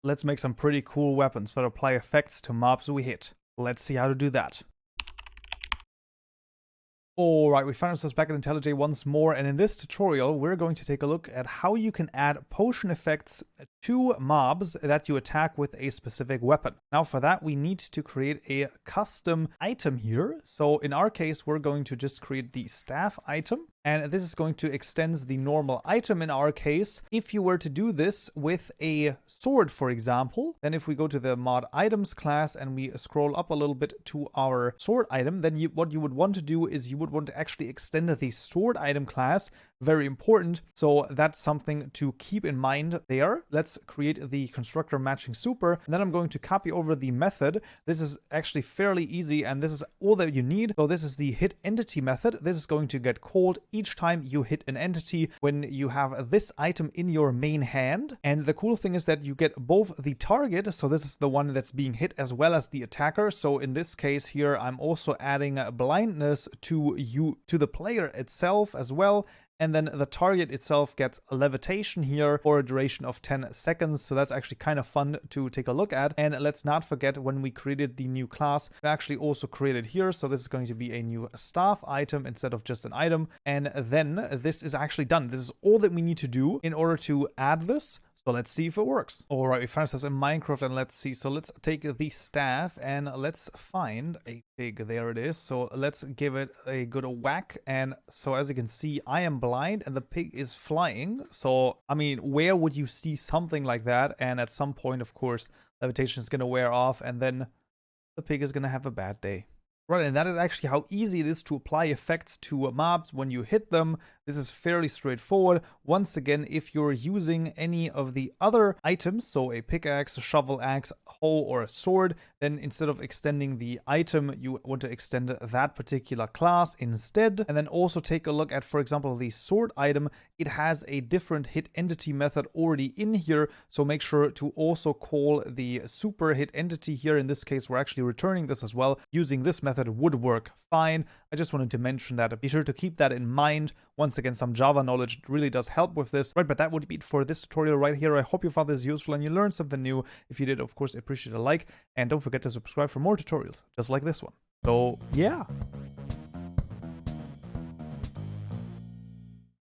let's make some pretty cool weapons that apply effects to mobs we hit. Let's see how to do that. Alright, we find ourselves back at IntelliJ once more, and in this tutorial we're going to take a look at how you can add potion effects to mobs that you attack with a specific weapon. Now for that we need to create a custom item here. So in our case we're going to just create the staff item, and this is going to extend the normal item in our case. If you were to do this with a sword, for example, then if we go to the mod items class and we scroll up a little bit to our sword item, then what you would want to do is you would want to actually extend the sword item class. Very important. So that's something to keep in mind there. Let's create the constructor matching super, and then I'm going to copy over the method. This is actually fairly easy, and this is all that you need. So this is the hit entity method. This is going to get called each time you hit an entity when you have this item in your main hand. And the cool thing is that you get both the target, so this is the one that's being hit, as well as the attacker. So in this case here, I'm also adding blindness to the player itself as well. And then the target itself gets a levitation here for a duration of 10 seconds. So that's actually kind of fun to take a look at. And let's not forget, when we created the new class, we actually also created here. So this is going to be a new staff item instead of just an item. And then this is actually done. This is all that we need to do in order to add this. So let's see if it works. All right, we found ourselves in Minecraft, and let's see. So let's take the staff and let's find a pig. There it is. So let's give it a good whack. And so as you can see, I am blind and the pig is flying. So, I mean, where would you see something like that? And at some point, of course, levitation is going to wear off and then the pig is going to have a bad day. Right, and that is actually how easy it is to apply effects to mobs when you hit them. This is fairly straightforward. Once again, if you're using any of the other items, so a pickaxe, a shovel axe, hoe, or a sword, then instead of extending the item, you want to extend that particular class instead. And then also take a look at, for example, the sword item. It has a different hit entity method already in here, so make sure to also call the super hit entity here. In this case, we're actually returning this as well. Using this method would work fine. I just wanted to mention that. Be sure to keep that in mind. Once again, some Java knowledge really does help with this. Right, but that would be it for this tutorial right here. I hope you found this useful and you learned something new. If you did, of course, appreciate a like. And don't forget to subscribe for more tutorials just like this one. So, yeah.